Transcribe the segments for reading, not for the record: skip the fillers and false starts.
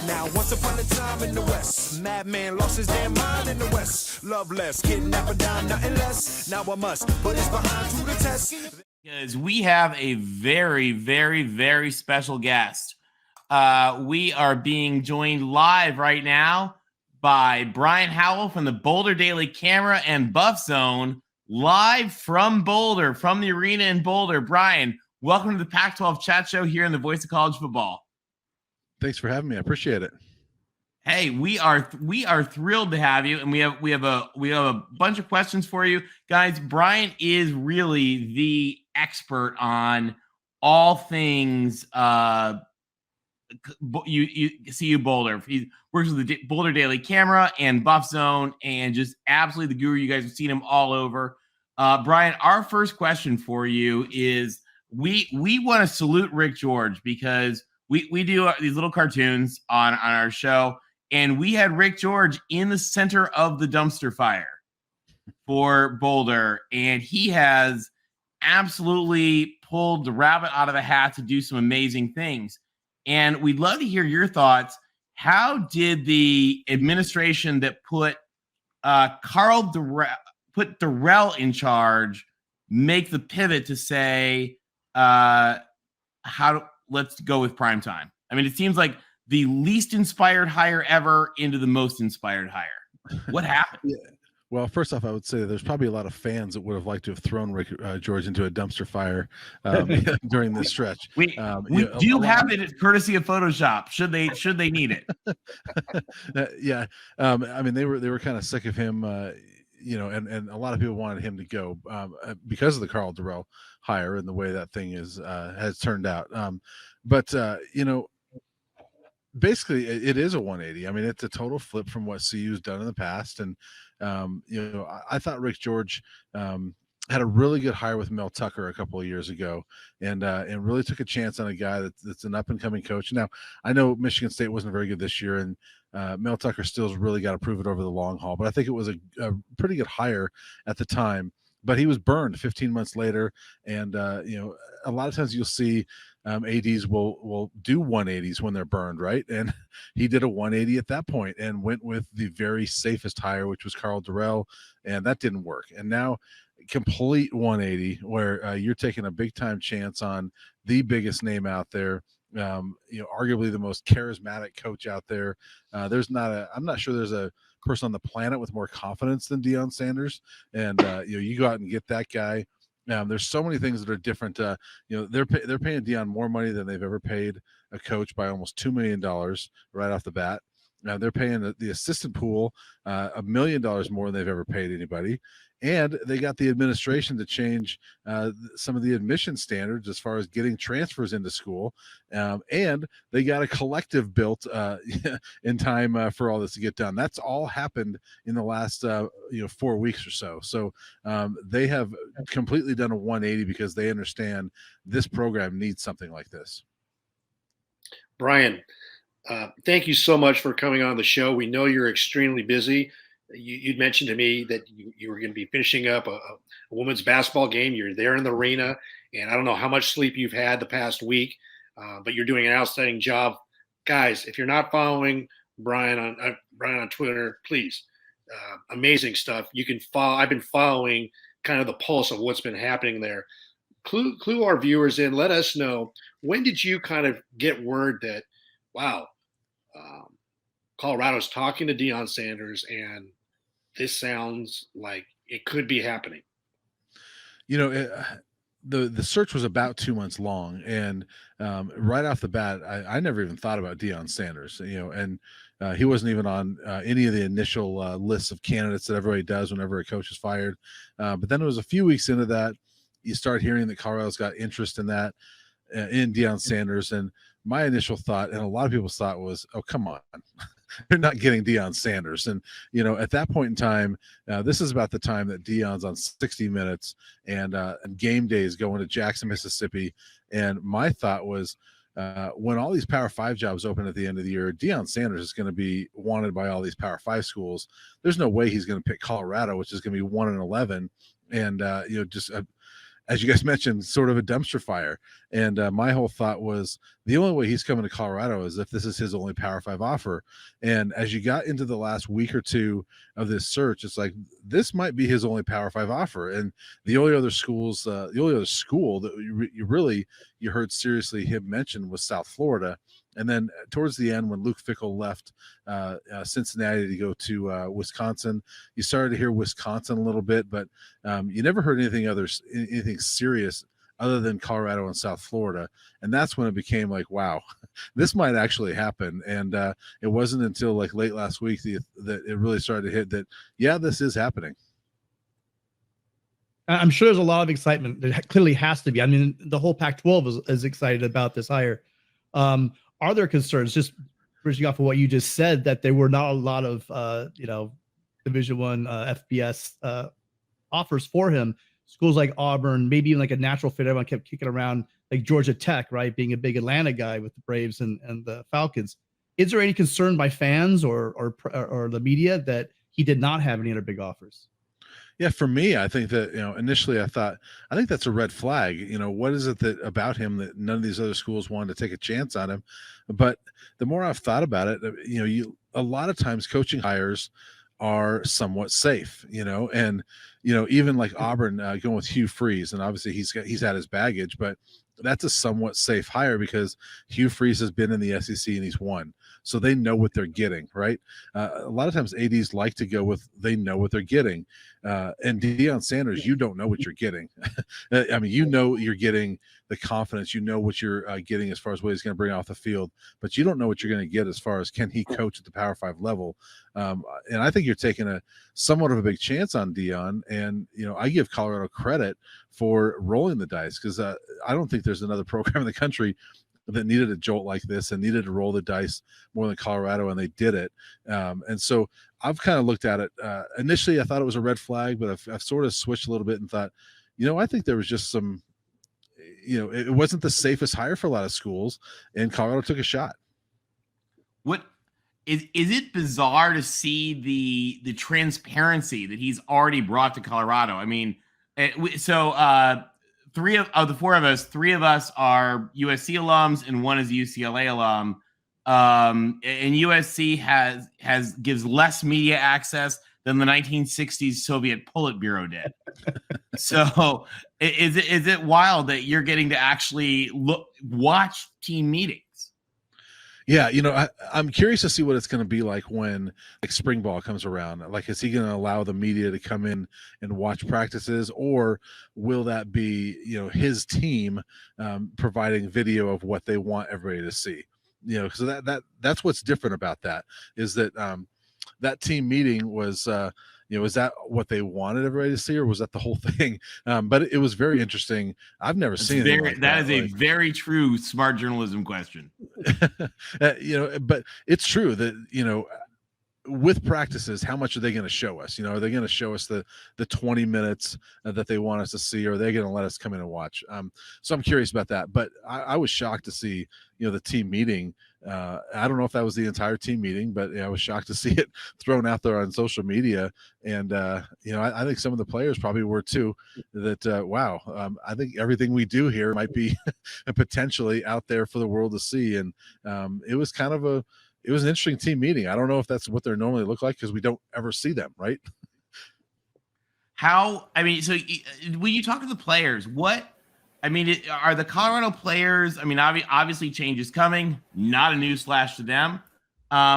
Now, once upon a time in the West, madman lost his damn mind in the West. Love less, kidnapper down, nothing less. Now I must put his behind to the test. Because we have a very, very, very special guest. We are being joined live right now by Brian Howell from the Boulder Daily Camera and Buff Zone, live from Boulder, from the arena in Boulder. Brian, welcome to the Pac-12 Chat Show here in the Voice of College Football. Thanks for having me. I appreciate it. Hey, we are thrilled to have you, and we have a bunch of questions for you, guys. Brian is really the expert on all things CU Boulder. He works with the Boulder Daily Camera and Buff Zone, and just absolutely the guru. You guys have seen him all over. Brian, our first question for you is we want to salute Rick George because we do these little cartoons on our show, and we had Rick George in the center of the dumpster fire for Boulder, and he has absolutely pulled the rabbit out of the hat to do some amazing things. And we'd love to hear your thoughts. How did the administration that put Darrell in charge make the pivot to say, let's go with primetime? I mean, it seems like the least inspired hire ever into the most inspired hire. What happened? Yeah. Well, first off, I would say there's probably a lot of fans that would have liked to have thrown Rick George into a dumpster fire during this stretch. We do have it courtesy of Photoshop. Should they need it? Yeah. I mean, they were kind of sick of him, and a lot of people wanted him to go because of the Carl Darrell hire and the way that thing has turned out. Basically it is a 180. I mean, it's a total flip from what CU's done in the past. And, I thought Rick George had a really good hire with Mel Tucker a couple of years ago and really took a chance on a guy that's an up and coming coach. Now, I know Michigan State wasn't very good this year, and Mel Tucker still's really got to prove it over the long haul, but I think it was a pretty good hire at the time. But he was burned 15 months later. And, a lot of times you'll see ADs will do 180s when they're burned, right? And he did a 180 at that point and went with the very safest hire, which was Carl Darrell, and that didn't work. And now complete 180 where you're taking a big-time chance on the biggest name out there, arguably the most charismatic coach out there. I'm not sure there's a person on the planet with more confidence than Deion Sanders. And, you go out and get that guy. There's so many things that are different. They're paying Deion more money than they've ever paid a coach by almost $2 million right off the bat. They're paying the assistant pool $1 million more than they've ever paid anybody. And they got the administration to change some of the admission standards as far as getting transfers into school. And they got a collective built in time for all this to get done. That's all happened in the last 4 weeks or so. So they have completely done a 180 because they understand this program needs something like this. Brian, thank you so much for coming on the show. We know you're extremely busy. You'd mentioned to me that you were going to be finishing up a women's basketball game. You're there in the arena, and I don't know how much sleep you've had the past week, but you're doing an outstanding job. Guys, if you're not following Brian on Twitter, please. Amazing stuff. You can follow. I've been following kind of the pulse of what's been happening there. Clue our viewers in. Let us know, when did you kind of get word that, wow, Colorado's talking to Deion Sanders and this sounds like it could be happening? The search was about 2 months long, and right off the bat, I never even thought about Deion Sanders, and he wasn't even on any of the initial lists of candidates that everybody does whenever a coach is fired. But then it was a few weeks into that, you start hearing that Colorado's got interest in that, in Deion Sanders. And my initial thought, and a lot of people's thought, was, oh, come on. They're not getting Deion Sanders. And, at that point in time, this is about the time that Deion's on 60 Minutes and game day is going to Jackson, Mississippi. And my thought was, when all these Power 5 jobs open at the end of the year, Deion Sanders is going to be wanted by all these Power 5 schools. There's no way he's going to pick Colorado, which is going to be 1-11. And, as you guys mentioned, sort of a dumpster fire. And my whole thought was the only way he's coming to Colorado is if this is his only Power 5 offer. And as you got into the last week or two of this search, it's like this might be his only Power 5 offer. And the only other schools, the only other school that you heard seriously him mention was South Florida. And then towards the end, when Luke Fickell left Cincinnati to go to Wisconsin, you started to hear Wisconsin a little bit, but you never heard anything serious other than Colorado and South Florida. And that's when it became like, wow, this might actually happen. And it wasn't until like late last week that it really started to hit that, yeah, this is happening. I'm sure there's a lot of excitement. There clearly has to be. I mean, the whole Pac-12 is excited about this hire. Are there concerns, just bridging off of what you just said, that there were not a lot of, Division I FBS offers for him? Schools like Auburn, maybe even like a natural fit everyone kept kicking around, like Georgia Tech, right? Being a big Atlanta guy with the Braves and the Falcons. Is there any concern by fans or the media that he did not have any other big offers? Yeah, for me, I think that, initially I think that's a red flag. What is it about him that none of these other schools wanted to take a chance on him? But the more I've thought about it, a lot of times coaching hires are somewhat safe, and even like Auburn going with Hugh Freeze, and obviously he's had his baggage, but that's a somewhat safe hire because Hugh Freeze has been in the SEC and he's won, so they know what they're getting, right? A lot of times ADs like to go with they know what they're getting, and Deion Sanders, you don't know what you're getting. I mean, you're getting the confidence, what you're getting as far as what he's going to bring off the field, but you don't know what you're going to get as far as can he coach at the Power 5 level. And I think you're taking a somewhat of a big chance on Deion, and I give Colorado credit for rolling the dice because I don't think there's another program in the country that needed a jolt like this and needed to roll the dice more than Colorado, and they did it. And so I've kind of looked at it. Initially, I thought it was a red flag, but I've sort of switched a little bit and thought, I think there was just some, it wasn't the safest hire for a lot of schools, and Colorado took a shot. What is it bizarre to see the transparency that he's already brought to Colorado? I mean, three of the four of us, three of us are USC alums and one is a UCLA alum. And USC gives less media access than the 1960s Soviet Politburo did. So is it wild that you're getting to actually watch team meetings? Yeah, I'm curious to see what it's going to be like when spring ball comes around. Like, is he going to allow the media to come in and watch practices, or will that be, his team providing video of what they want everybody to see? Because that's what's different about that is that that team meeting was, is that what they wanted everybody to see, or was that the whole thing? But it was very interesting. I've never seen it. That is a very true smart journalism question. But it's true that, with practices, how much are they going to show us? Are they going to show us the 20 minutes that they want us to see, or are they going to let us come in and watch? So I'm curious about that. But I was shocked to see, the team meeting. I don't know if that was the entire team meeting, but I was shocked to see it thrown out there on social media. And, I think some of the players probably were too, that, wow, I think everything we do here might be potentially out there for the world to see. And it was it was an interesting team meeting. I don't know if that's what they normally look like because we don't ever see them, right? So when you talk to the players, are the Colorado players, obviously change is coming, not a newsflash to them.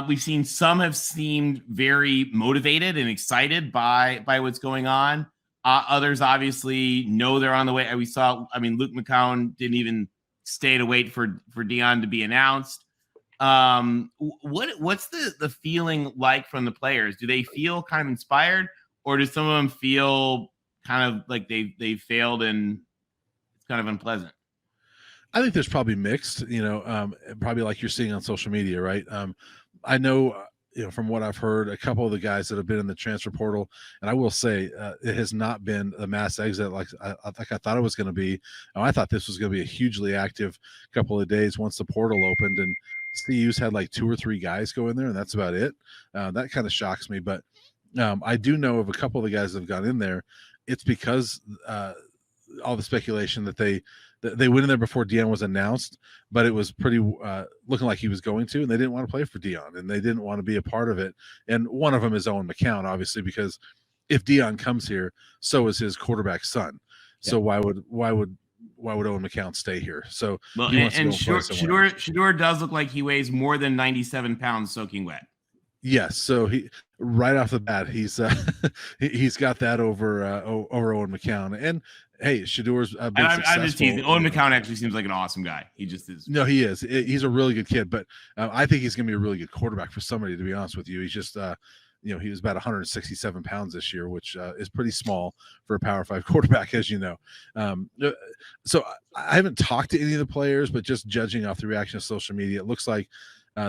We've seen some have seemed very motivated and excited by what's going on. Others obviously know they're on the way. We saw, Luke McCown didn't even stay to wait for Deion to be announced. What's the feeling like from the players? Do they feel kind of inspired, or do some of them feel kind of like they failed and it's kind of unpleasant? I think there's probably mixed, probably like you're seeing on social media, right? I know, from what I've heard, a couple of the guys that have been in the transfer portal, and I will say it has not been a mass exit like I thought it was going to be. I thought this was going to be a hugely active couple of days once the portal opened, and CU's had like 2 or 3 guys go in there, and that's about it. That kind of shocks me, but I do know of a couple of the guys that have gone in there. It's because all the speculation that they went in there before Deion was announced, but it was pretty looking like he was going to, and they didn't want to play for Deion, and they didn't want to be a part of it. And one of them is Owen McCown, obviously, because if Deion comes here, so is his quarterback son. So why would Owen McCown stay here? So well, he wants and to go somewhere. Shador does look like he weighs more than 97 pounds soaking wet. Yes, so he right off the bat he's he's got that over Owen McCown. And hey, Shador's been successful. I'm just teasing. Owen McCown actually seems like an awesome guy. He just is. No, he is. He's a really good kid, but I think he's going to be a really good quarterback for somebody. To be honest with you, he's just he was about 167 pounds this year, which is pretty small for a Power 5 quarterback, as you know. So I haven't talked to any of the players, but just judging off the reaction of social media, it looks like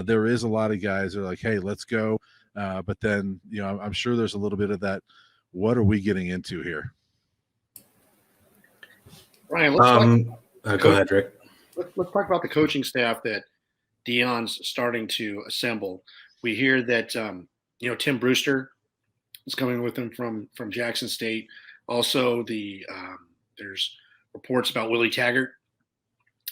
there is a lot of guys that are like, hey, let's go. But then, I'm sure there's a little bit of that. What are we getting into here? Brian, let's go ahead, Rick. Let's talk about the coaching staff that Deion's starting to assemble. We hear that Tim Brewster is coming with him from Jackson State. Also, there's reports about Willie Taggart,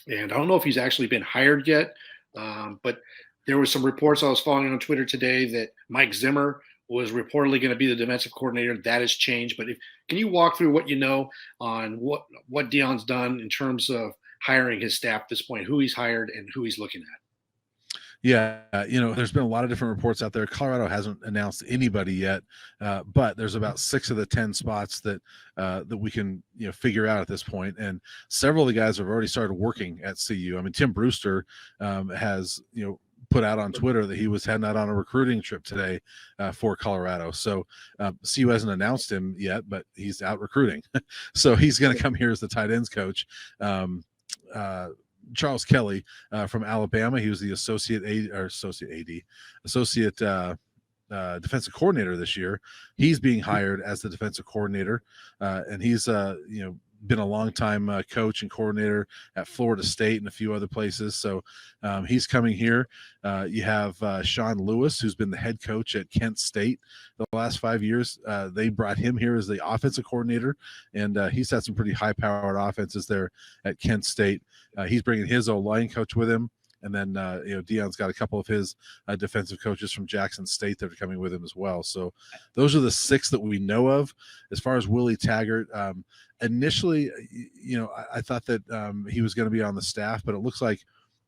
and I don't know if he's actually been hired yet, but there was some reports I was following on Twitter today that Mike Zimmer was reportedly going to be the defensive coordinator. That has changed. But can you walk through what you know on what Deion's done in terms of hiring his staff at this point, who he's hired and who he's looking at? Yeah, there's been a lot of different reports out there. Colorado hasn't announced anybody yet, but there's about 6 of the 10 spots that we can figure out at this point, and several of the guys have already started working at CU. I mean, Tim Brewster has put out on Twitter that he was heading out on a recruiting trip today for Colorado. So CU hasn't announced him yet, but he's out recruiting. So he's going to come here as the tight ends coach. Charles Kelly from Alabama, he was the associate defensive coordinator this year. He's being hired as the defensive coordinator, and he's been a long time coach and coordinator at Florida State and a few other places. So he's coming here. You have Sean Lewis, who's been the head coach at Kent State the last 5 years. They brought him here as the offensive coordinator, and he's had some pretty high-powered offenses there at Kent State. He's bringing his O-line coach with him. And then, Deion's got a couple of his defensive coaches from Jackson State that are coming with him as well. So those are the 6 that we know of. As far as Willie Taggart, initially, I thought that he was going to be on the staff, but it looks like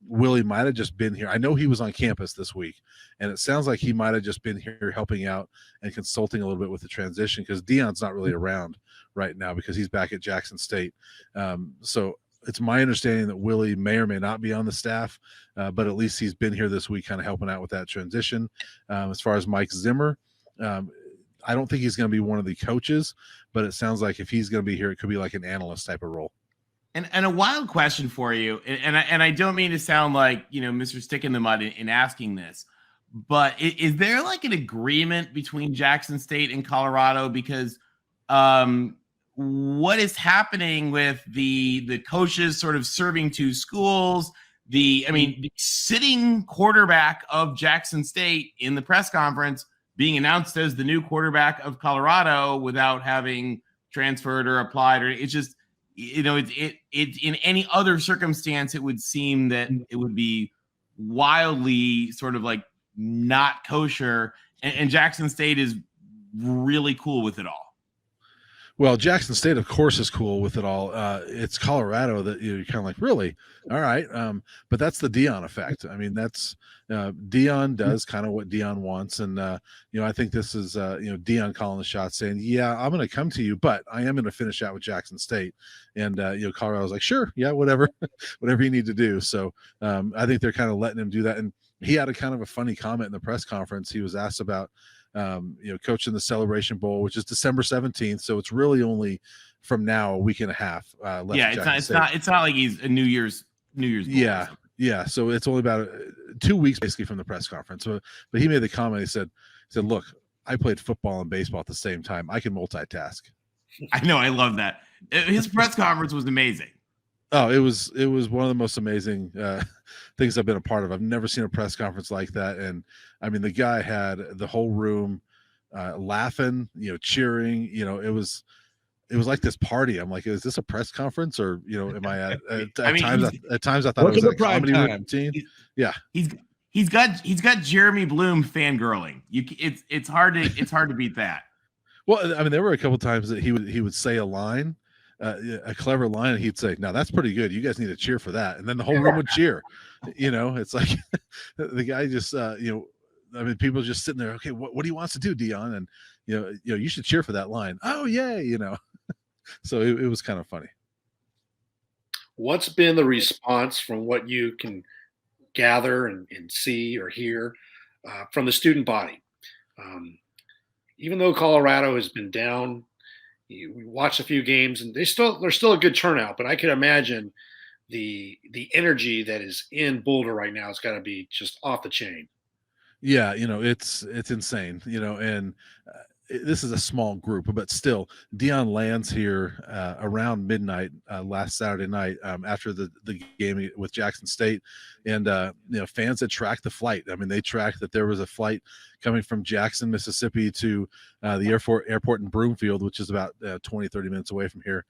Willie might have just been here. I know he was on campus this week, and it sounds like he might have just been here helping out and consulting a little bit with the transition, because Deion's not really around right now because he's back at Jackson State. So it's my understanding that Willie may or may not be on the staff, but at least he's been here this week kind of helping out with that transition. As far as Mike Zimmer, I don't think he's going to be one of the coaches, but it sounds like if he's going to be here, it could be like an analyst type of role. And a wild question for you, and I don't mean to sound like, Mr. Stick in the Mud in asking this, but is there like an agreement between Jackson State and Colorado? Because what is happening with the coaches sort of serving 2 schools? The sitting quarterback of Jackson State in the press conference being announced as the new quarterback of Colorado without having transferred or applied, or it's just, it in any other circumstance, it would seem that it would be wildly sort of like not kosher, and Jackson State is really cool with it all. Well, Jackson State, of course, is cool with it all. It's Colorado that you're kind of like, really? All right. But that's the Deion effect. I mean, that's Deion does kind of what Deion wants. And, I think this is, Deion calling the shots saying, yeah, I'm going to come to you, but I am going to finish out with Jackson State. And, Colorado's like, sure. Yeah, whatever, whatever you need to do. So I think they're kind of letting him do that. And he had a kind of a funny comment in the press conference. He was asked about, coaching the Celebration Bowl, which is December 17th. So it's really only from now a week and a half left. Yeah, it's not like he's a New Year's Bowl. Yeah. So it's only about 2 weeks basically from the press conference. So, but he made the comment. He said, look, I played football and baseball at the same time. I can multitask. I know. I love that. His press conference was amazing. Oh, it was one of the most amazing things I've been a part of. I've never seen a press conference like that. And I mean, the guy had the whole room laughing, cheering. It was it was like this party. I'm like, is this a press conference, or am I at I mean, times I thought it was a comedy routine. Yeah, he's got Jeremy Bloom fangirling. It's hard to beat that. Well, I mean, there were a couple times that he would say a line, a clever line, and he'd say, "Now that's pretty good. You guys need to cheer for that." And then the whole room would cheer. It's like the guy just, I mean, people just sitting there. Okay, what he wants to do, Dion, and you should cheer for that line. Oh yeah, So it was kind of funny. What's been the response from what you can gather and see or hear from the student body? Even though Colorado has been down, we watched a few games and there's still a good turnout, but I can imagine the energy that is in Boulder right now has got to be just off the chain. Yeah, it's insane, and this is a small group, but still, Dion lands here around midnight last Saturday night after the game with Jackson State, and fans that tracked the flight. I mean, they tracked that there was a flight coming from Jackson, Mississippi to the airport in Broomfield, which is about 20, 30 minutes away from here.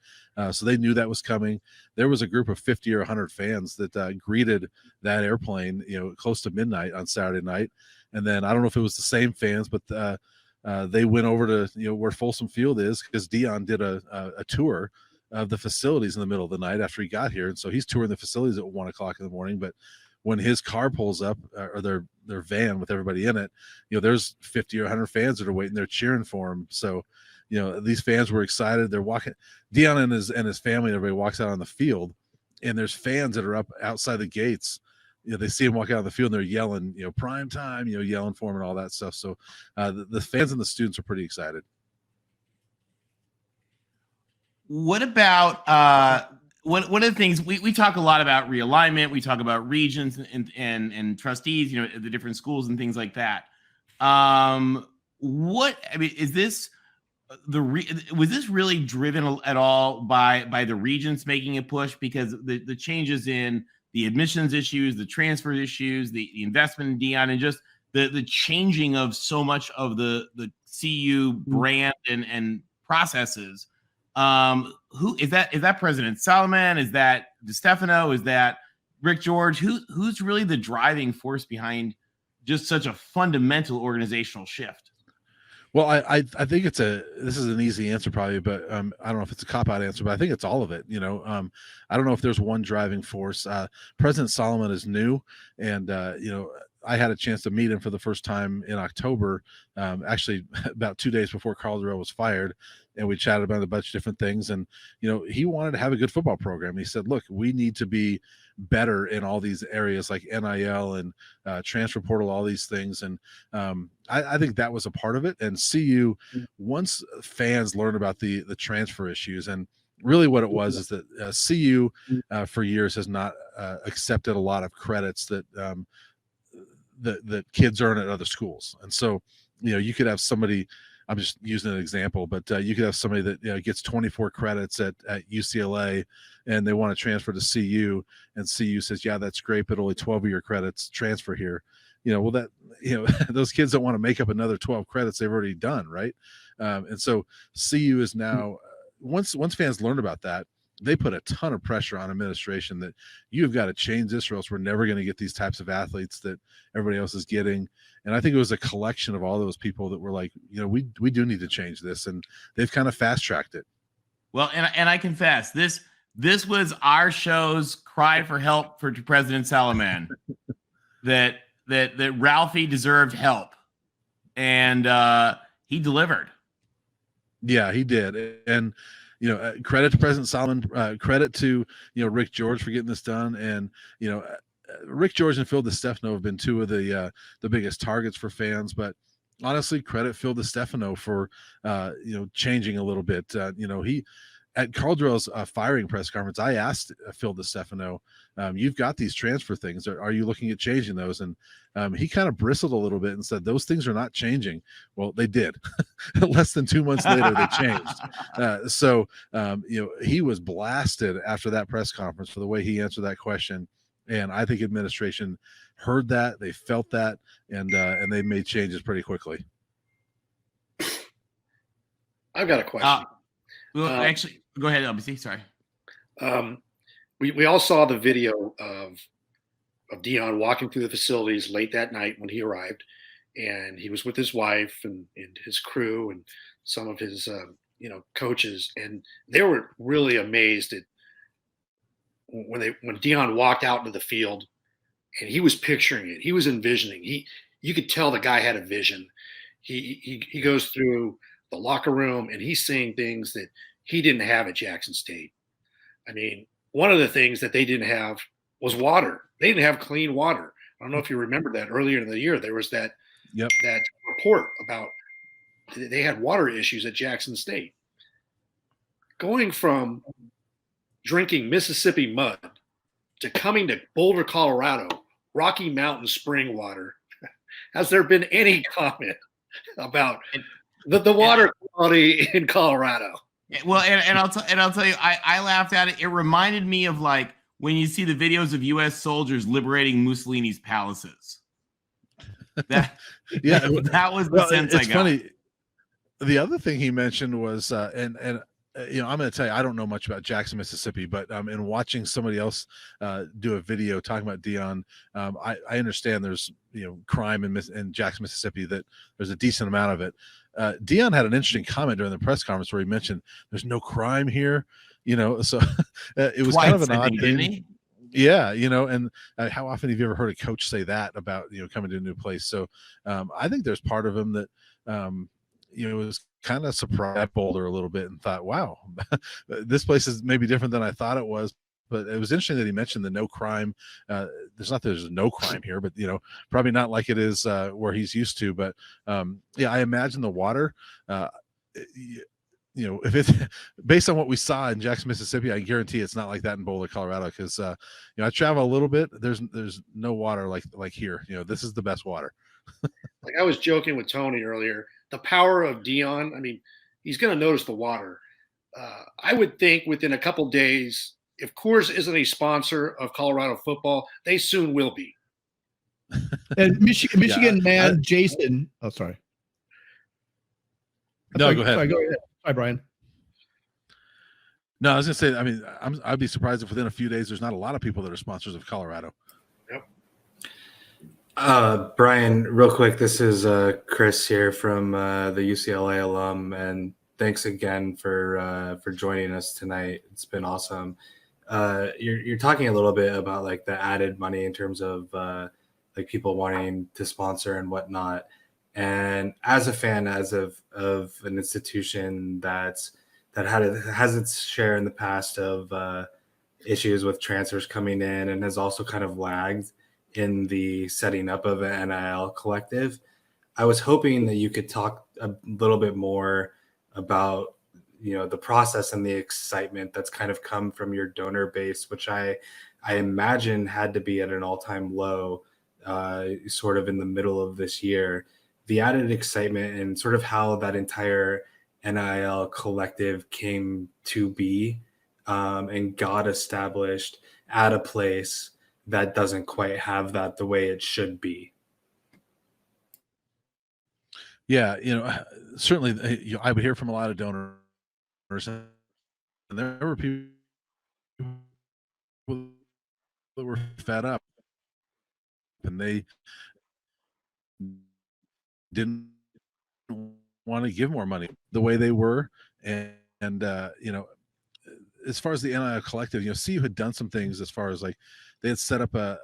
So they knew that was coming. There was a group of 50 or 100 fans that greeted that airplane, close to midnight on Saturday night. And then I don't know if it was the same fans, but they went over to where Folsom Field is, because Dion did a tour of the facilities in the middle of the night after he got here, and so he's touring the facilities at 1:00 in the morning. But when his car pulls up, or their van with everybody in it, there's 50 or 100 fans that are waiting there cheering for him. So these fans were excited. They're walking. Dion and his family and everybody walks out on the field, and there's fans that are up outside the gates. They see him walk out on the field and they're yelling, prime time, yelling for him and all that stuff. So the fans and the students are pretty excited. What about one of the things we talk a lot about realignment, we talk about regions and trustees, the different schools and things like that. Is this was this really driven at all by the regents making a push, because the changes in the admissions issues, the transfer issues, the investment in Dion, and just the changing of so much of the CU brand and processes? Who is that? Is that President Solomon? Is that DeStefano? Is that Rick George? Who's really the driving force behind just such a fundamental organizational shift? Well, I think this is an easy answer probably, but I don't know if it's a cop-out answer, but I think it's all of it. I don't know if there's one driving force. President Solomon is new, and I had a chance to meet him for the first time in October, actually about 2 days before Carl Durrell was fired, and we chatted about a bunch of different things. And he wanted to have a good football program. He said, look, we need to be better in all these areas like NIL and transfer portal, all these things. And I think that was a part of it. And CU, once fans learn about the transfer issues, and really what it was is that CU for years has not accepted a lot of credits that that kids earn at other schools. And so you could have somebody, I'm just using an example, but you could have somebody that gets 24 credits at UCLA, and they want to transfer to CU, and CU says, yeah, that's great, but only 12 of your credits transfer here. Well, that those kids don't want to make up another 12 credits they've already done, right? And so CU is now, once fans learn about that, they put a ton of pressure on administration that you've got to change this, or else we're never going to get these types of athletes that everybody else is getting. And I think it was a collection of all those people that were like, we do need to change this, and they've kind of fast tracked it. Well, and I confess, this was our show's cry for help for President Solomon, that Ralphie deserved help, and he delivered. Yeah, he did. And credit to President Solomon, credit to Rick George for getting this done. And Rick George and Phil DeStefano have been two of the biggest targets for fans, but honestly, credit Phil DeStefano for changing a little bit. He, at Carl Durrell's firing press conference, I asked Phil DeStefano, you've got these transfer things. Are you looking at changing those? And he kind of bristled a little bit and said, those things are not changing. Well, they did. Less than 2 months later, they changed. So he was blasted after that press conference for the way he answered that question. And I think administration heard that, they felt that, and they made changes pretty quickly. I've got a question. Well, actually, go ahead, LBC. Sorry. We all saw the video of Dion walking through the facilities late that night when he arrived, and he was with his wife and his crew and some of his coaches, and they were really amazed at when Dion walked out into the field, and he was picturing it. He was envisioning. You could tell the guy had a vision. He goes through the locker room and he's seeing things that he didn't have at Jackson State. I mean, one of the things that they didn't have was water. They didn't have clean water. I don't know if you remember that earlier in the year. There was that report about they had water issues at Jackson State. Going from drinking Mississippi mud to coming to Boulder, Colorado, Rocky Mountain spring water, has there been any comment about the water quality in Colorado? Well, and I'll tell you, I laughed at it. It reminded me of like when you see the videos of U.S. soldiers liberating Mussolini's palaces. That that was the sense I got. It's funny. The other thing he mentioned was, and I'm going to tell you, I don't know much about Jackson, Mississippi, but in watching somebody else do a video talking about Dion, I understand there's crime in Jackson, Mississippi, that there's a decent amount of it. Dion had an interesting comment during the press conference where he mentioned there's no crime here, so it was kind of an odd thing. Didn't he? Yeah, and how often have you ever heard a coach say that about coming to a new place? So I think there's part of him that was kind of surprised at Boulder a little bit and thought, wow, this place is maybe different than I thought it was. But it was interesting that he mentioned the no crime. There's no crime here, but probably not like it is where he's used to. But I imagine the water. If it's based on what we saw in Jackson, Mississippi, I guarantee it's not like that in Boulder, Colorado. Because I travel a little bit. There's no water like here. This is the best water. Like I was joking with Tony earlier, the power of Dion. I mean, he's going to notice the water. I would think within a couple days, if Coors isn't a sponsor of Colorado football, they soon will be. And Michigan man, Jason. Oh, sorry. No, go ahead. Sorry, go ahead. Hi, Brian. No, I was going to say, I mean, I'd be surprised if within a few days there's not a lot of people that are sponsors of Colorado. Yep. Brian, real quick, this is Chris here from the UCLA alum, and thanks again for joining us tonight. It's been awesome. You're talking a little bit about like the added money in terms of like people wanting to sponsor and whatnot. And as a fan, of an institution that has its share in the past of issues with transfers coming in and has also kind of lagged in the setting up of an NIL collective, I was hoping that you could talk a little bit more about the process and the excitement that's kind of come from your donor base, which I imagine had to be at an all-time low sort of in the middle of this year. The added excitement and sort of how that entire NIL collective came to be and got established at a place that doesn't quite have that the way it should be. Yeah, certainly I would hear from a lot of donors, and there were people that were fed up, and they didn't want to give more money the way they were. And as far as the NIL collective, CU had done some things as far as like they had set up a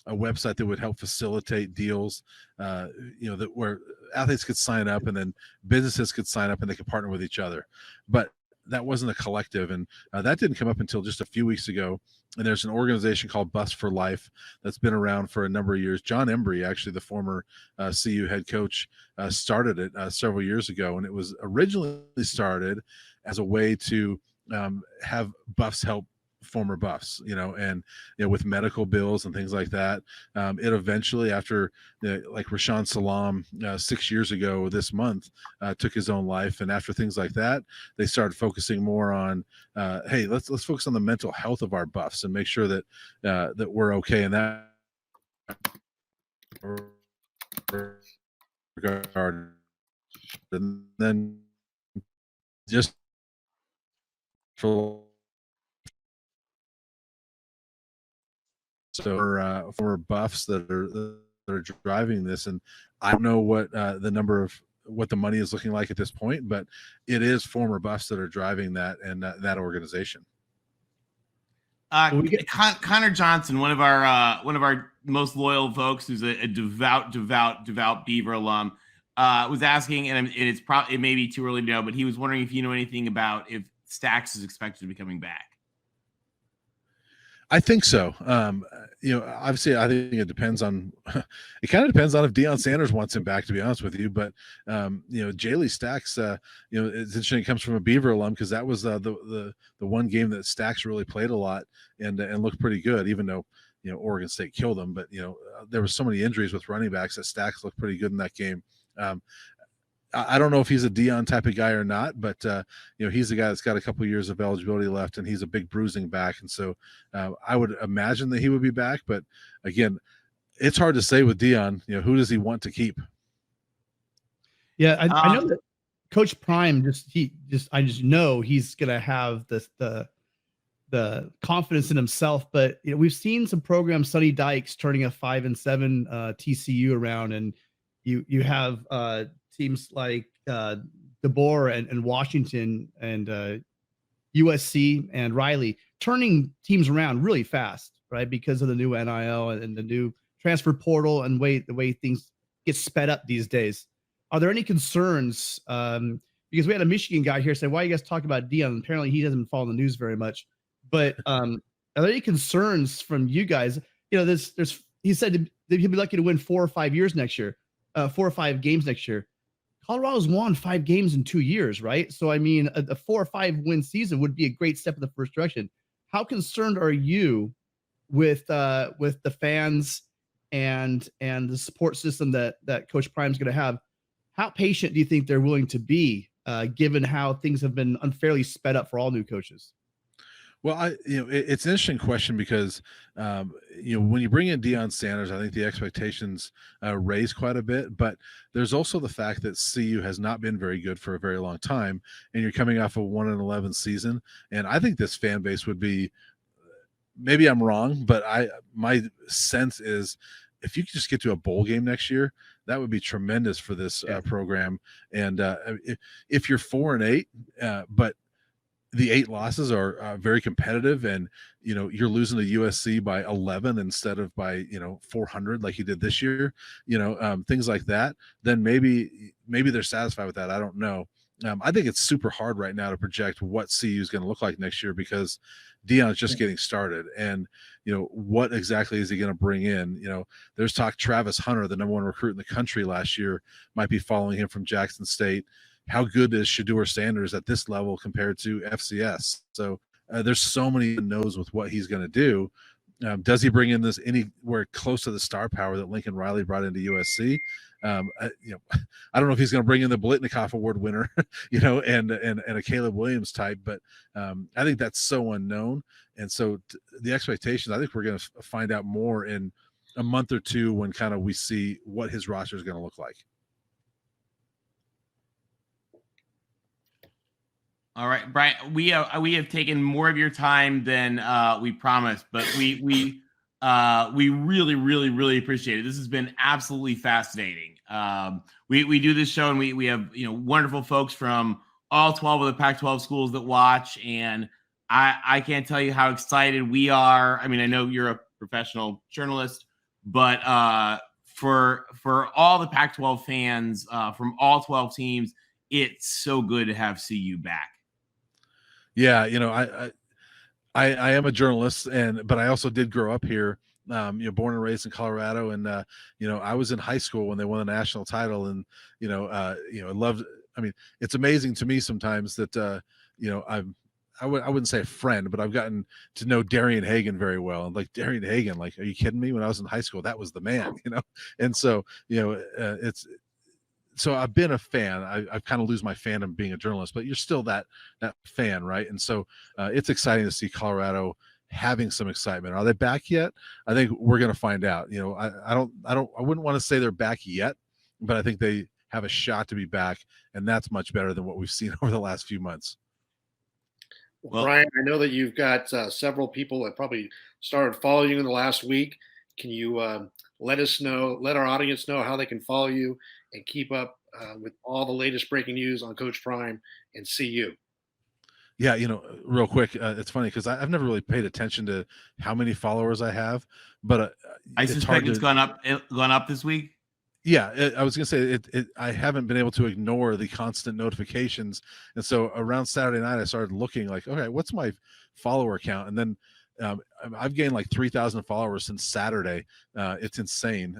website that would help facilitate deals, that where athletes could sign up and then businesses could sign up and they could partner with each other. But that wasn't a collective, and that didn't come up until just a few weeks ago. And there's an organization called Bus for Life that's been around for a number of years. John Embry, actually the former CU head coach, started it several years ago, and it was originally started as a way to have Buffs help former Buffs, and with medical bills and things like that. It eventually, after like Rashawn Salam 6 years ago this month took his own life, and after things like that, they started focusing more on hey, let's focus on the mental health of our Buffs and make sure that that we're okay in that regard. And then just for former buffs that are driving this, and I don't know what the number of what the money is looking like at this point, but it is former buffs that are driving that and that organization. Connor Johnson, one of our most loyal folks, who's a devout Beaver alum, was asking, and it may be too early to know, but he was wondering if you know anything about if Stax is expected to be coming back. I think so. Obviously, I think it depends on. It kind of depends on if Deion Sanders wants him back, to be honest with you. But Jaylee Stax, it's interesting. It comes from a Beaver alum, because that was the one game that Stax really played a lot and looked pretty good, even though Oregon State killed them. But there was so many injuries with running backs that Stax looked pretty good in that game. I don't know if he's a Deion type of guy or not, but he's the guy that's got a couple of years of eligibility left, and he's a big bruising back, and so I would imagine that he would be back. But again, it's hard to say with Deion. Who does he want to keep? Yeah, I know that Coach Prime I just know he's gonna have the confidence in himself. But we've seen some programs, Sonny Dykes turning a 5-7 TCU around, and you have teams like DeBoer and Washington and USC and Riley turning teams around really fast, right? Because of the new NIL and the new transfer portal and the way things get sped up these days. Are there any concerns? Because we had a Michigan guy here say, "Why you guys talk about Deion?" Apparently, he doesn't follow the news very much. But are there any concerns from you guys? He said that he'll be lucky to win 4 or 5 years next year, 4 or 5 games next year. Colorado's won 5 games in 2 years, right? So, I mean, a 4 or 5 win season would be a great step in the first direction. How concerned are you with the fans and the support system that Coach Prime's going to have? How patient do you think they're willing to be, given how things have been unfairly sped up for all new coaches? Well, it's an interesting question because, when you bring in Deion Sanders, I think the expectations raise quite a bit. But there's also the fact that CU has not been very good for a very long time, and you're coming off a 1-11 season. And I think this fan base would be, maybe I'm wrong, but my sense is, if you could just get to a bowl game next year, that would be tremendous for this program. And if you're 4-8, but the 8 losses are very competitive, and you're losing to USC by 11 instead of by 400 like you did this year, things like that, then maybe they're satisfied with that. I don't know. I think it's super hard right now to project what CU is going to look like next year, because Deion is just getting started, and what exactly is he going to bring in? There's talk Travis Hunter, the #1 recruit in the country last year, might be following him from Jackson State. How good is Shedeur Sanders at this level compared to FCS? So there's so many knows with what he's going to do. Does he bring in this anywhere close to the star power that Lincoln Riley brought into USC? I don't know if he's going to bring in the Blitnikoff Award winner, and a Caleb Williams type, but I think that's so unknown. And so the expectations, I think we're going to find out more in a month or two when kind of we see what his roster is going to look like. All right, Brian, we have taken more of your time than we promised, but we really appreciate it. This has been absolutely fascinating. We do this show, and we have wonderful folks from all 12 of the Pac-12 schools that watch, and I can't tell you how excited we are. I mean, I know you're a professional journalist, but for all the Pac-12 fans from all 12 teams, it's so good to have CU back. Yeah, I am a journalist, but I also did grow up here, born and raised in Colorado, and I was in high school when they won the national title, and I loved. I mean, it's amazing to me sometimes that I wouldn't say a friend, but I've gotten to know Darian Hagan very well, and like Darian Hagan, like, are you kidding me? When I was in high school, that was the man, and so it's. So I've been a fan. I've kind of lose my fandom being a journalist, but you're still that fan, right? And so it's exciting to see Colorado having some excitement. Are they back yet? I think we're going to find out. I wouldn't want to say they're back yet, but I think they have a shot to be back, and that's much better than what we've seen over the last few months. Well, Brian, I know that you've got several people that probably started following you in the last week. Can you let our audience know how they can follow you and keep up with all the latest breaking news on Coach Prime and see you? Yeah, real quick, it's funny because I've never really paid attention to how many followers I have, but I it's suspect hard it's to. gone up this week. Yeah, I was gonna say I haven't been able to ignore the constant notifications, and so around Saturday night I started looking like, okay, what's my follower count? And then I've gained like 3,000 followers since Saturday. It's insane,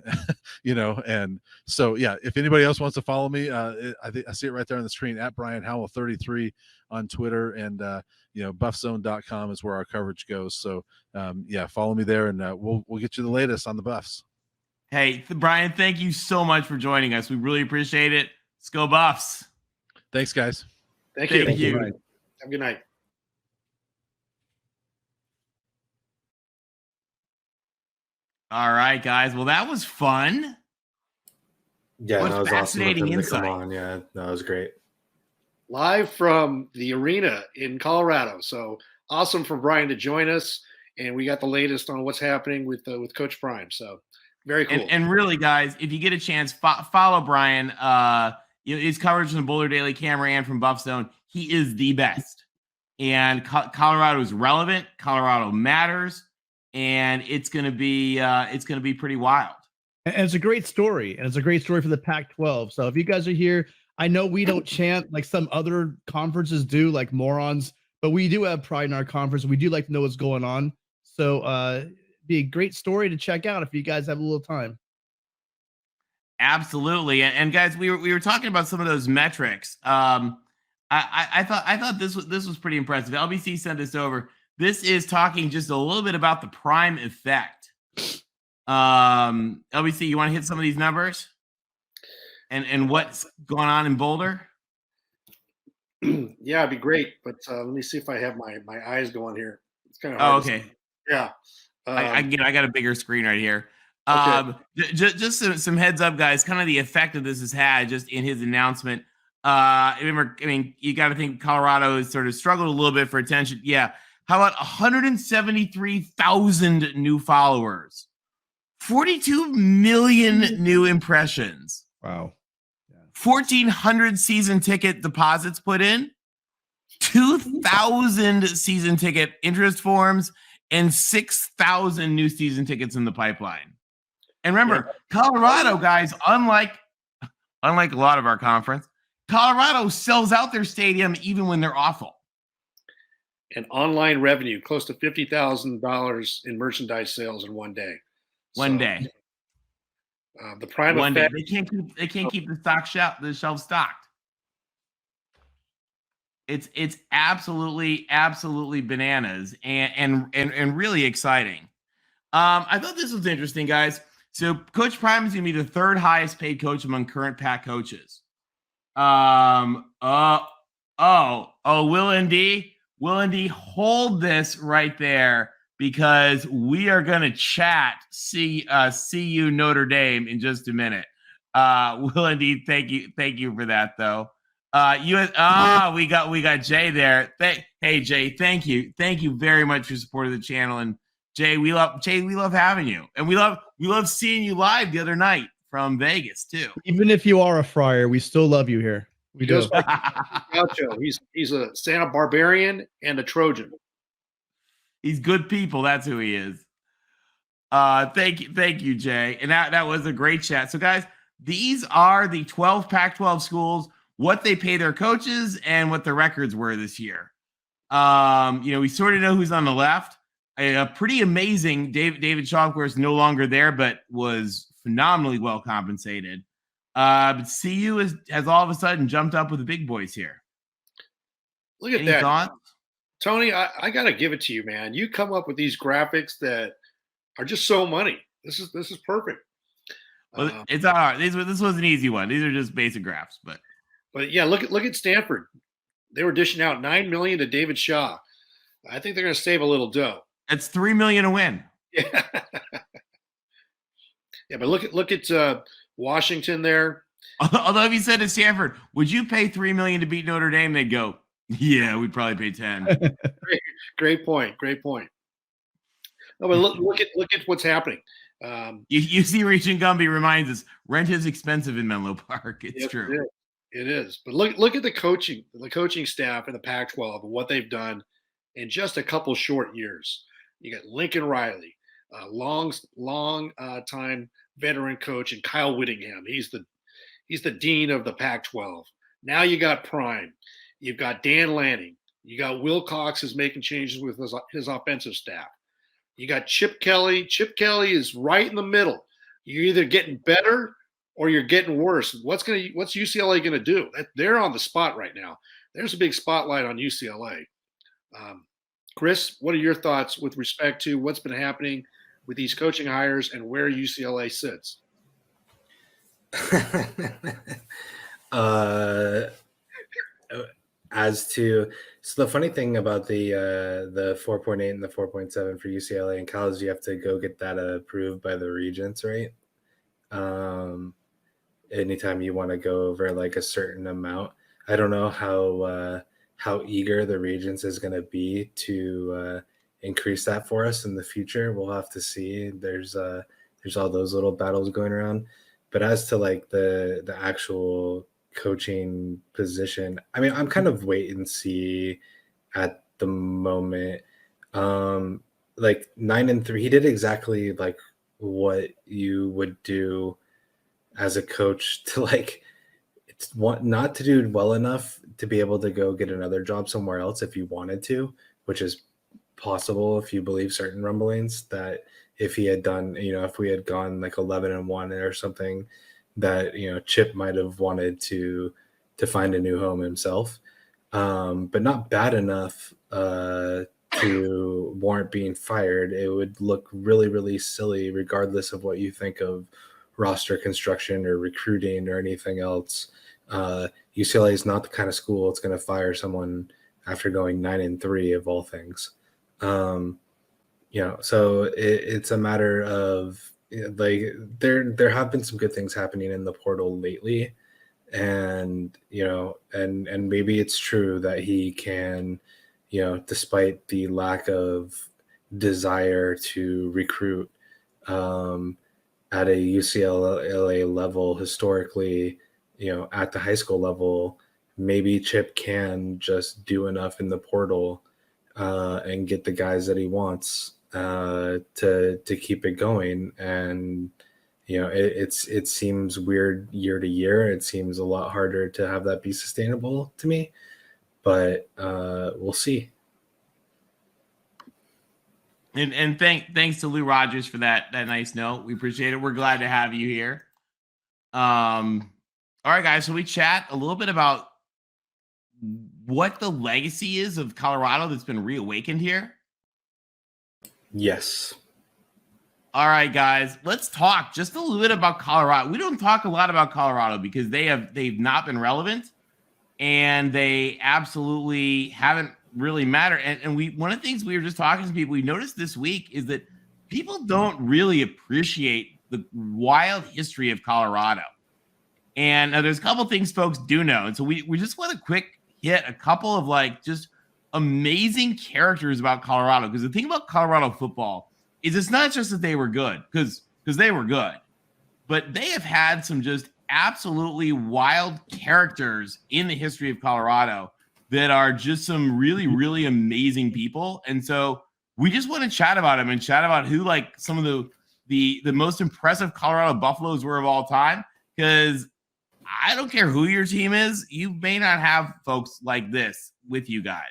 And so yeah, if anybody else wants to follow me, I see it right there on the screen at Brian Howell 33 on Twitter, and buffzone.com is where our coverage goes. So yeah, follow me there, and we'll get you the latest on the Buffs. Hey, Brian, thank you so much for joining us. We really appreciate it. Let's go Buffs. Thanks, guys. Thank you. Thank you. Have a good night. All right, guys. Well, that was fun. Yeah, What that was awesome. fascinating Of them to insight. come on. Yeah, that was great. Live from the arena in Colorado. So awesome for Brian to join us, and we got the latest on what's happening with Coach Prime. So very cool. And really, guys, if you get a chance, follow Brian. His coverage from the Boulder Daily Camera and from Buff Zone. He is the best. And Colorado is relevant. Colorado matters, and it's gonna be pretty wild. And it's a great story, and it's a great story for the Pac-12. So if you guys are here, I know we don't chant like some other conferences do, like morons, but we do have pride in our conference. We do like to know what's going on. So be a great story to check out if you guys have a little time. Absolutely, and guys, we were talking about some of those metrics. I thought this was pretty impressive. LBC sent this over. This is talking just a little bit about the Prime effect. LBC, you want to hit some of these numbers and what's going on in Boulder? Yeah, it'd be great. But let me see if I have my eyes going here. It's kind of Oh, hard. okay. Yeah. I got a bigger screen right here. Okay. Just some heads up, guys. Kind of the effect that this has had just in his announcement. Remember, I mean, you got to think Colorado has sort of struggled a little bit for attention. Yeah. How about 173,000 new followers, 42 million new impressions, Wow. 1,400 season ticket deposits put in, 2,000 season ticket interest forms, and 6,000 new season tickets in the pipeline. And remember, Colorado, guys, unlike a lot of our conference, Colorado sells out their stadium even when they're awful. And online revenue close to $50,000 in merchandise sales in one day. One day. The Prime One day. effect. They can't keep the shelves stocked. It's absolutely bananas and really exciting. I thought this was interesting, guys. So Coach Prime is going to be the third highest paid coach among current Pac coaches. Will and D, hold this right there because we are going to chat. See you Notre Dame in just a minute. Will and D, thank you for that though. We got Jay there. Hey Jay, thank you very much for supporting the channel. And Jay, we love having you, and we love seeing you live the other night from Vegas too. Even if you are a friar, we still love you here. We do. Like Gaucho. He's a Santa Barbarian and a Trojan. He's good people. That's who he is. Thank you, Jay. And that was a great chat. So, guys, these are the 12 Pac-12 schools, what they pay their coaches, and what their records were this year. We sort of know who's on the left. Pretty amazing. David Shaw, of course, no longer there, but was phenomenally well compensated. But CU has all of a sudden jumped up with the big boys here. Look at Any that. thoughts? Tony, I got to give it to you, man. You come up with these graphics that are just so money. This is perfect. Well, it's all right. This was an easy one. These are just basic graphs, but yeah, look at Stanford. They were dishing out $9 million to David Shaw. I think they're going to save a little dough. it's $3 million a win. Yeah. Yeah, but look at Washington there. Although if you said to Stanford, would you pay $3 million to beat Notre Dame? They'd go, Yeah, we'd probably pay 10. Great point. No, but look at what's happening. You see, Regent Gumby reminds us rent is expensive in Menlo Park. It's Yes, true. It is. But look at the coaching staff in the Pac-12 and what they've done in just a couple short years. You got Lincoln Riley, long time veteran coach, and Kyle Whittingham. He's the dean of the Pac-12. Now you got Prime. You've got Dan Lanning. You got Will Cox is making changes with his offensive staff. You got Chip Kelly. Chip Kelly is right in the middle. You're either getting better or you're getting worse. What's UCLA going to do? They're on the spot right now. There's a big spotlight on UCLA. Chris, what are your thoughts with respect to what's been happening with these coaching hires and where UCLA sits? So the funny thing about the 4.8 and the 4.7 for UCLA in college, you have to go get that approved by the regents, right? Anytime you want to go over like a certain amount. I don't know how eager the regents is going to be to increase that for us in the future. We'll have to see. There's all those little battles going around. But as to like the actual coaching position, I mean, I'm kind of wait and see at the moment. Like 9-3, he did exactly like what you would do as a coach to like, not to do well enough to be able to go get another job somewhere else if you wanted to, which is possible if you believe certain rumblings that if he had done, if we had gone like 11-1 or something, that, Chip might have wanted to find a new home himself, but not bad enough to warrant being fired. It would look really, really silly regardless of what you think of roster construction or recruiting or anything else. UCLA is not the kind of school that's going to fire someone after going 9-3 of all things. So it's a matter of like there have been some good things happening in the portal lately, and and maybe it's true that he can, despite the lack of desire to recruit at a UCLA level historically, at the high school level, maybe Chip can just do enough in the portal and get the guys that he wants to keep it going. And it seems weird year to year. It seems a lot harder to have that be sustainable to me, but we'll see. And thanks to Lou Rogers for that nice note. We appreciate it. We're glad to have you here. All right, guys. So we chat a little bit about what the legacy is of Colorado that's been reawakened here. Yes. All right, guys. Let's talk just a little bit about Colorado. We don't talk a lot about Colorado because they've not been relevant, and they absolutely haven't really mattered. And one of the things we were just talking to people, we noticed this week is that people don't really appreciate the wild history of Colorado. And there's a couple things folks do know. And so we just want to quick hit a couple of like just amazing characters about Colorado. Because the thing about Colorado football is it's not just that they were good, because they were good, but they have had some just absolutely wild characters in the history of Colorado that are just some really, really amazing people. And so we just want to chat about them and chat about who like some of the most impressive Colorado Buffaloes were of all time. Because I don't care who your team is, you may not have folks like this with you guys.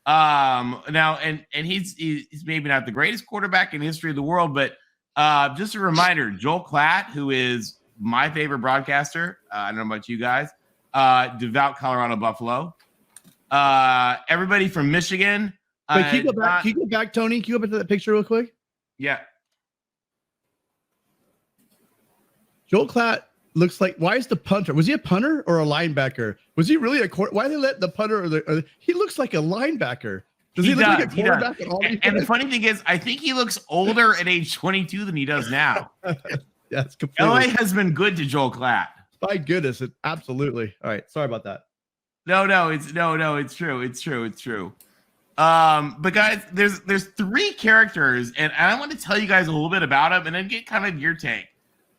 Now, and he's maybe not the greatest quarterback in the history of the world, but just a reminder, Joel Klatt, who is my favorite broadcaster, I don't know about you guys, devout Colorado Buffalo. Everybody from Michigan. Wait, can you go back, Tony? Can you go back to that picture real quick? Yeah. Joel Klatt looks like, why is the punter? Was he a punter or a linebacker? Was he really a why did they let the punter he looks like a linebacker. Does he look like a quarterback at all? And the funny thing is, I think he looks older at age 22 than he does now. That's completely. LA has been good to Joel Klatt. My goodness, absolutely. All right, sorry about that. It's true. But guys, there's three characters, and I want to tell you guys a little bit about them, and then get kind of your take.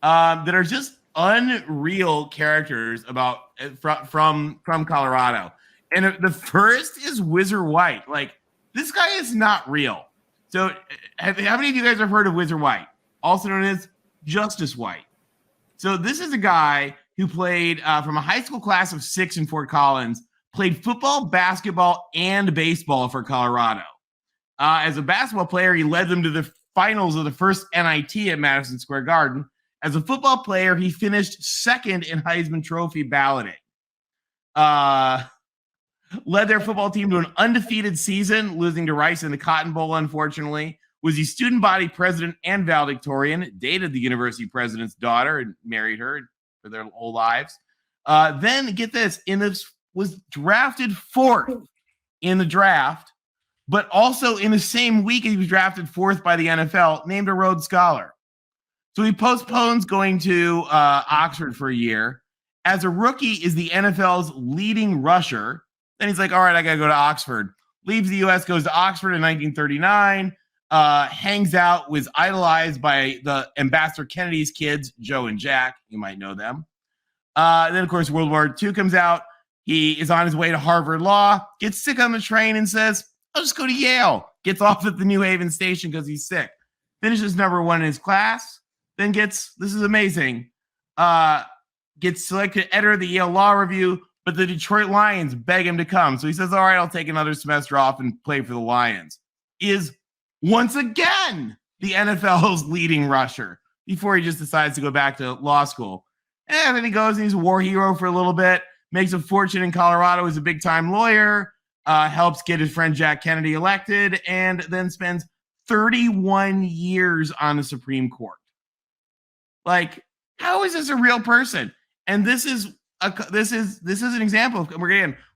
That are just unreal characters about from Colorado. And the first is Whizzer White. Like, this guy is not real. So, how many of you guys have heard of Whizzer White, also known as Justice White? So, this is a guy who played from a high school class of 6 in Fort Collins, played football, basketball, and baseball for Colorado. As a basketball player, he led them to the finals of the first NIT at Madison Square Garden. As a football player, he finished second in Heisman Trophy balloting. Led their football team to an undefeated season, losing to Rice in the Cotton Bowl, unfortunately. Was the student body president and valedictorian, dated the university president's daughter and married her for their whole lives. Then, get this, was drafted 4th in the draft, but also in the same week he was drafted 4th by the NFL, named a Rhodes Scholar. So he postpones going to Oxford for a year. As a rookie, is the NFL's leading rusher. Then he's like, all right, I got to go to Oxford. Leaves the U.S., goes to Oxford in 1939, hangs out, was idolized by the Ambassador Kennedy's kids, Joe and Jack. You might know them. Then, of course, World War II comes out. He is on his way to Harvard Law, gets sick on the train and says, I'll just go to Yale. Gets off at the New Haven station because he's sick. Finishes number 1 in his class. Then this is amazing, gets selected to enter the Yale Law Review, but the Detroit Lions beg him to come. So he says, all right, I'll take another semester off and play for the Lions. Is once again the NFL's leading rusher before he just decides to go back to law school. And then he goes and he's a war hero for a little bit, makes a fortune in Colorado as a big-time lawyer, helps get his friend Jack Kennedy elected, and then spends 31 years on the Supreme Court. Like, how is this a real person? And this is an example.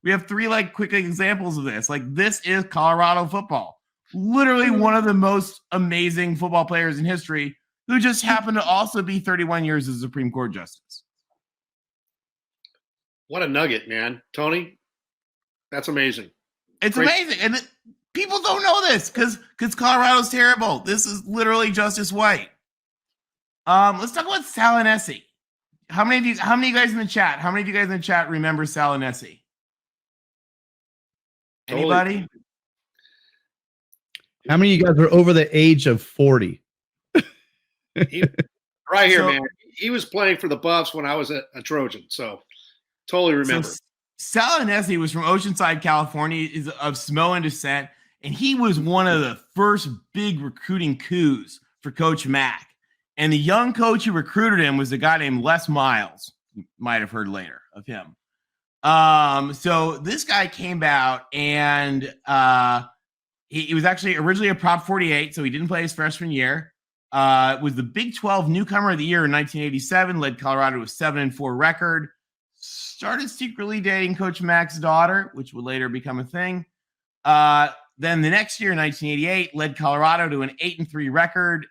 We have 3 quick examples of this. Like, this is Colorado football. Literally one of the most amazing football players in history, who just happened to also be 31 years as Supreme Court justice. What a nugget, man. Tony, that's amazing. It's amazing. And people don't know this because Colorado's terrible. This is literally Justice White. Let's talk about Salinesi. How many of you guys in the chat? How many of you guys in the chat remember Salinesi? Anybody? Totally. How many of you guys are over the age of 40? Right here, man. He was playing for the Buffs when I was a Trojan, so totally remember. So Salinesi was from Oceanside, California, is of Samoan descent, and he was one of the first big recruiting coups for Coach Mack. And the young coach who recruited him was a guy named Les Miles. You might have heard later of him. So this guy came out, and he was actually originally a Prop 48, so he didn't play his freshman year. Was the Big 12 newcomer of the year in 1987, led Colorado to a 7-4 record. Started secretly dating Coach Mack's daughter, which would later become a thing. Then the next year, in 1988, led Colorado to an 8-3 record.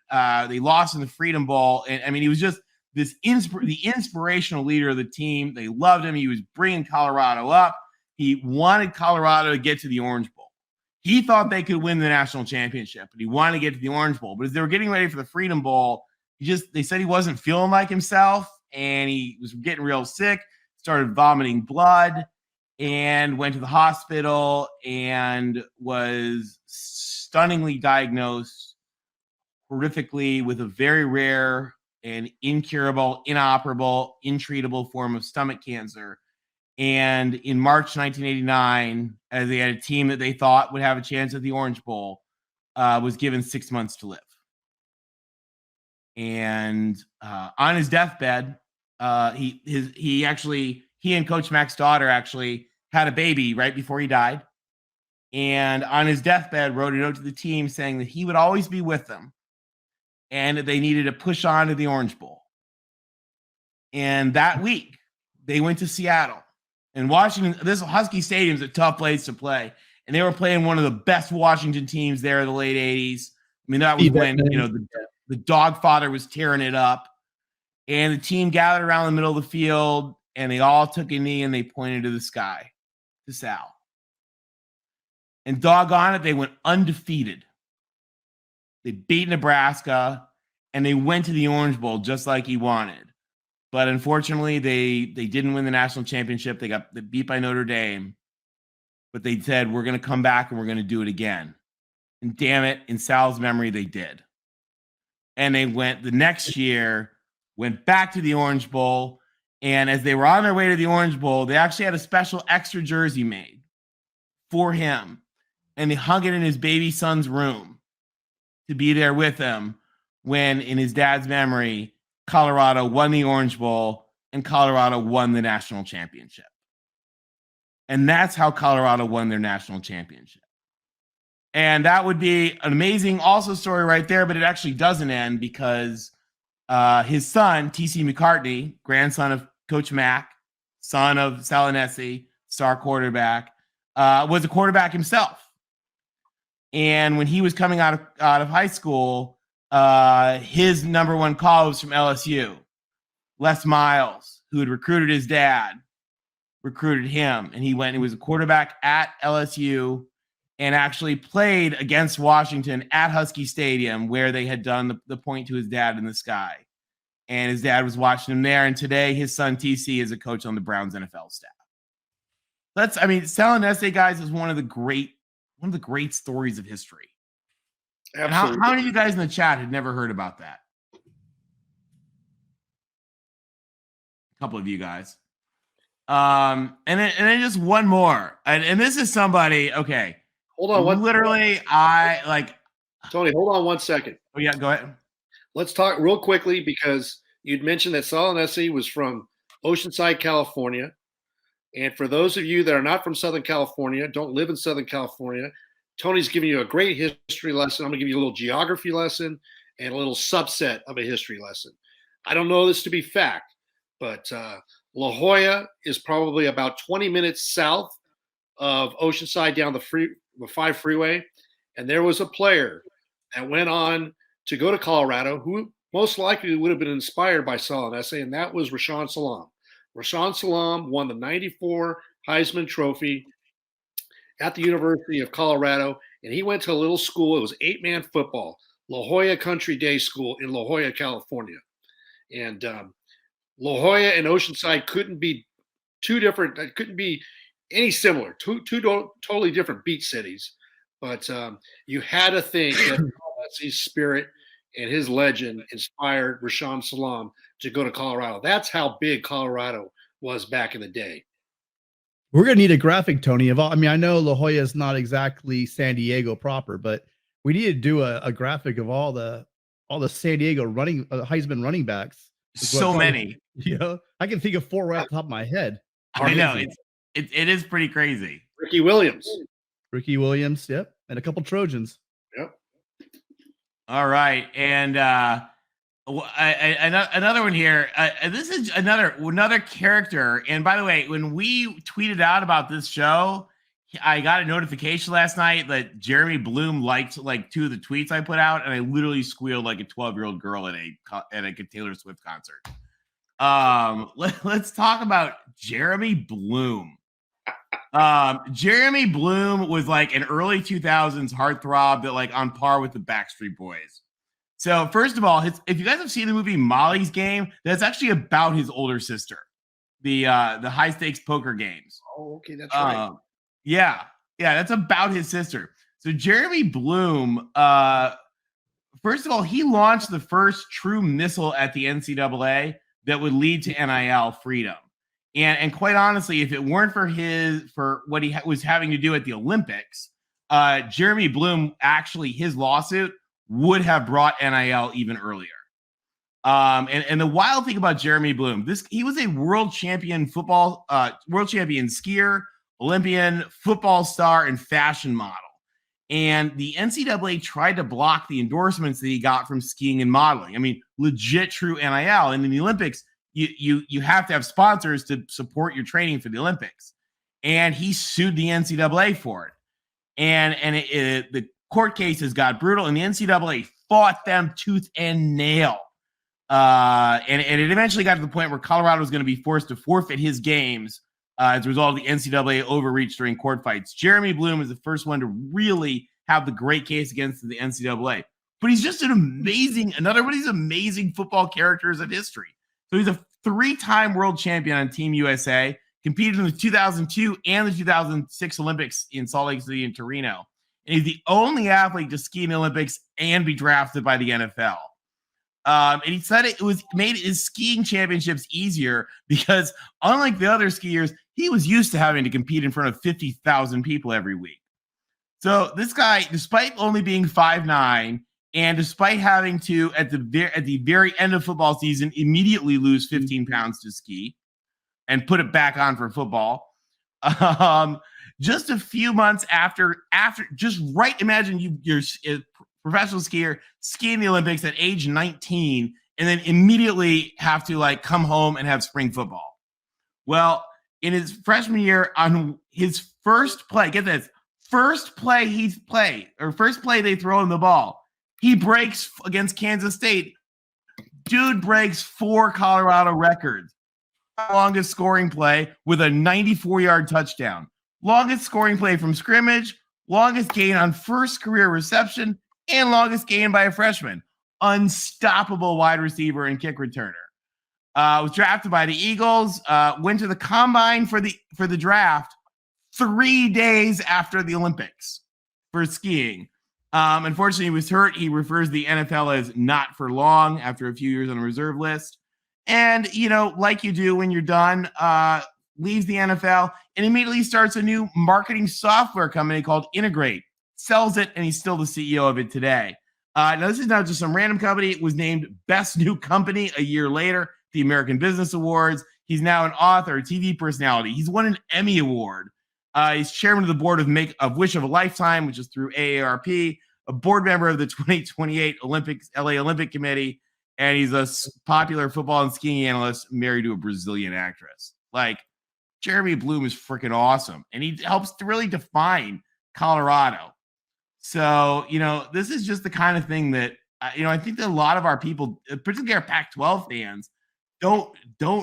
They lost in the Freedom Bowl. And I mean, he was just the inspirational leader of the team. They loved him. He was bringing Colorado up. He wanted Colorado to get to the Orange Bowl. He thought they could win the national championship, but he wanted to get to the Orange Bowl. But as they were getting ready for the Freedom Bowl, they said he wasn't feeling like himself, and he was getting real sick, started vomiting blood, and went to the hospital and was stunningly diagnosed horrifically with a very rare and incurable, inoperable, intreatable form of stomach cancer. And in March 1989, as they had a team that they thought would have a chance at the Orange Bowl, was given 6 months to live. And on his deathbed, he and Coach Mack's daughter actually had a baby right before he died. And on his deathbed, wrote a note to the team saying that he would always be with them and that they needed to push on to the Orange Bowl. And that week, they went to Seattle. And Washington, this Husky Stadium is a tough place to play. And they were playing one of the best Washington teams there in the late 80s. I mean, that was when, the Dogfather was tearing it up. And the team gathered around the middle of the field, and they all took a knee and they pointed to the sky. to Sal. And doggone it, they went undefeated. They beat Nebraska, and they went to the Orange Bowl just like he wanted. But unfortunately, they didn't win the national championship. They got beat by Notre Dame. But they said, we're going to come back and we're going to do it again. And damn it, in Sal's memory, they did. And they went the next year, went back to the Orange Bowl. And as they were on their way to the Orange Bowl, they actually had a special extra jersey made for him. And they hung it in his baby son's room to be there with him when, in his dad's memory, Colorado won the Orange Bowl and Colorado won the national championship. And that's how Colorado won their national championship. And that would be an amazing also story right there, but it actually doesn't end because his son, T.C. McCartney, grandson of Coach Mack, son of Salinesi, star quarterback, was a quarterback himself. And when he was coming out of high school, his number one call was from LSU. Les Miles, who had recruited his dad, recruited him. And he went and was a quarterback at LSU and actually played against Washington at Husky Stadium, where they had done the point to his dad in the sky. And his dad was watching him there. And today his son TC is a coach on the Browns NFL staff. Salinesi, guys, is one of the great stories of history. Absolutely. And how many of you guys in the chat had never heard about that? A couple of you guys. And then just one more. And this is somebody, okay. Hold on. Tony, hold on 1 second. Oh, yeah, go ahead. Let's talk real quickly because you'd mentioned that Salinesi was from Oceanside, California. And for those of you that are not from Southern California, don't live in Southern California, Tony's giving you a great history lesson. I'm going to give you a little geography lesson and a little subset of a history lesson. I don't know this to be fact, but La Jolla is probably about 20 minutes south of Oceanside down the 5 freeway. And there was a player that went on to go to Colorado who most likely would have been inspired by Salinesi, and that was Rashaan Salaam. Rashaan Salaam won the 94 Heisman Trophy at the University of Colorado, and he went to a little school. It was 8-man football, La Jolla Country Day School in La Jolla, California. And La Jolla and Oceanside couldn't be any similar, two totally different beach cities. But you had to think that his spirit and his legend inspired Rashaan Salaam to go to Colorado. That's how big Colorado was back in the day. We're going to need a graphic, Tony. I know La Jolla is not exactly San Diego proper, but we need to do a graphic of all the San Diego Heisman running backs. So many. I can think of 4 right off the top of my head. I know it is pretty crazy. Ricky Williams, yep, and a couple Trojans. Yep. All right, and another one here. This is another character. And by the way, when we tweeted out about this show, I got a notification last night that Jeremy Bloom liked 2 of the tweets I put out, and I literally squealed like a 12-year-old girl at a Taylor Swift concert. Let's talk about Jeremy Bloom. Jeremy Bloom was like an early 2000s heartthrob that on par with the Backstreet Boys. So first of all, if you guys have seen the movie Molly's Game, that's actually about his older sister, the high stakes poker games. Oh, okay, that's right. Yeah, that's about his sister. So Jeremy Bloom, first of all, he launched the first true missile at the NCAA that would lead to NIL freedom. And quite honestly, if it weren't for what he was having to do at the Olympics, Jeremy Bloom, actually his lawsuit would have brought NIL even earlier. And the wild thing about Jeremy Bloom, he was a world champion skier, Olympian, football star, and fashion model. And the NCAA tried to block the endorsements that he got from skiing and modeling. I mean, legit true NIL. And in the Olympics, you have to have sponsors to support your training for the Olympics. And he sued the NCAA for it. And the court cases got brutal, and the NCAA fought them tooth and nail. And it eventually got to the point where Colorado was going to be forced to forfeit his games as a result of the NCAA overreach during court fights. Jeremy Bloom is the first one to really have the great case against the NCAA. But he's just another one of these amazing football characters of history. So he's a 3-time world champion on Team USA, competed in the 2002 and the 2006 Olympics in Salt Lake City and Torino. And he's the only athlete to ski in the Olympics and be drafted by the NFL. And he said it made his skiing championships easier because, unlike the other skiers, he was used to having to compete in front of 50,000 people every week. So this guy, despite only being 5'9", and despite having to, at the very end of football season, immediately lose 15 pounds to ski and put it back on for football, just a few months after, imagine you're a professional skier skiing the Olympics at age 19 and then immediately have to like come home and have spring football. Well, in his freshman year, on his first play, get this, first play they throw him the ball, he breaks against Kansas State. Dude breaks 4 Colorado records. Longest scoring play with a 94-yard touchdown. Longest scoring play from scrimmage, longest gain on first career reception, and longest gain by a freshman. Unstoppable wide receiver and kick returner. Was drafted by the Eagles, went to the combine for the draft 3 days after the Olympics for skiing. Unfortunately, he was hurt. He refers to the NFL as not for long after a few years on a reserve list. And, like you do when you're done, leaves the NFL and immediately starts a new marketing software company called Integrate. Sells it, and he's still the CEO of it today. Now, this is not just some random company. It was named Best New Company a year later, the American Business Awards. He's now an author, a TV personality. He's won an Emmy Award. He's chairman of the board of Wish of a Lifetime, which is through AARP, a board member of the 2028 LA Olympic Committee, and he's a popular football and skiing analyst married to a Brazilian actress. Like, Jeremy Bloom is freaking awesome, and he helps to really define Colorado. So, this is just the kind of thing that, I think that a lot of our people, particularly our Pac-12 fans, don't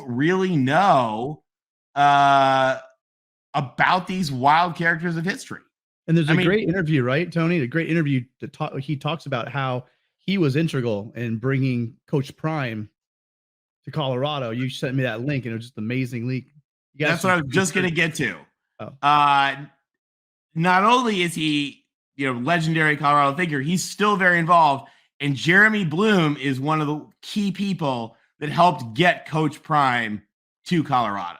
really know about these wild characters of history. And there's a great interview, right, Tony? A great interview he talks about how he was integral in bringing Coach Prime to Colorado. You sent me that link, and it was just an amazing link. That's what I was just going to get to. Oh. Not only is he, legendary Colorado figure, he's still very involved. And Jeremy Bloom is one of the key people that helped get Coach Prime to Colorado.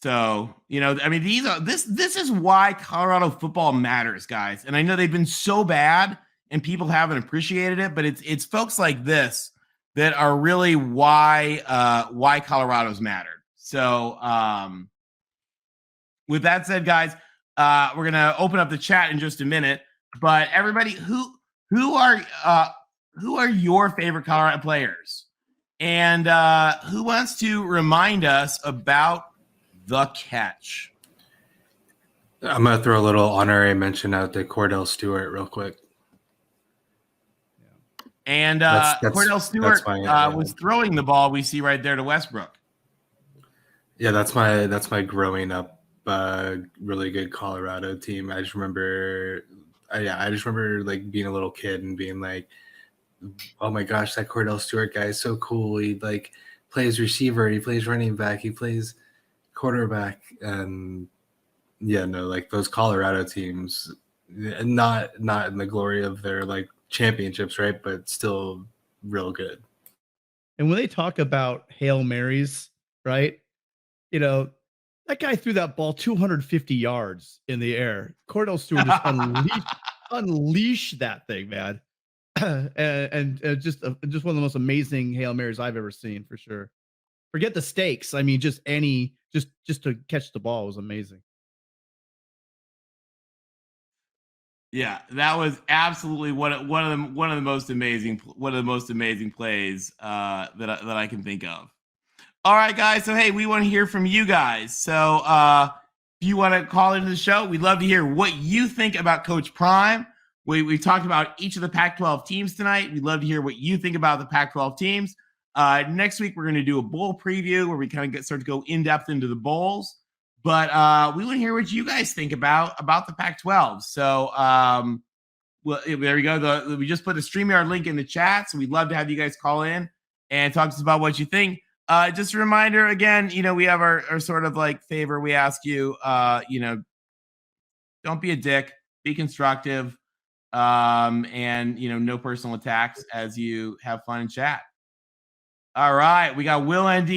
So, this is why Colorado football matters, guys. And I know they've been so bad and people haven't appreciated it, but it's folks like this that are really why Colorado's mattered. So, with that said, guys, we're gonna open up the chat in just a minute. But everybody, who are your favorite Colorado players, and who wants to remind us about the catch? I'm gonna throw a little honorary mention out to Cordell Stewart real quick. And Cordell Stewart was throwing the ball we see right there to Westbrook. Yeah, that's my growing up really good Colorado team. I just remember like being a little kid and being like, oh my gosh, that Cordell Stewart guy is so cool. He like plays receiver, he plays running back, he plays quarterback, and like those Colorado teams, not in the glory of their like championships, right? But still real good. And when they talk about Hail Marys, right? That guy threw that ball 250 yards in the air. Cordell Stewart just unleashed that thing, man. and just one of the most amazing Hail Marys I've ever seen, for sure. Forget the stakes. I mean, just to catch the ball was amazing. Yeah, that was absolutely one of the most amazing plays that I can think of. All right, guys. So hey, we want to hear from you guys. So if you want to call into the show, we'd love to hear what you think about Coach Prime. We've talked about each of the Pac-12 teams tonight. We'd love to hear what you think about the Pac-12 teams. Next week, we're going to do a bowl preview where we kind of start to go in depth into the bowls. But we want to hear what you guys think about the Pac-12. So well, there we go. We just put a StreamYard link in the chat, so we'd love to have you guys call in and talk to us about what you think. Just a reminder again, we have our sort of like favor. We ask you, don't be a dick, be constructive, and no personal attacks as you have fun and chat. All right, we got Will ND.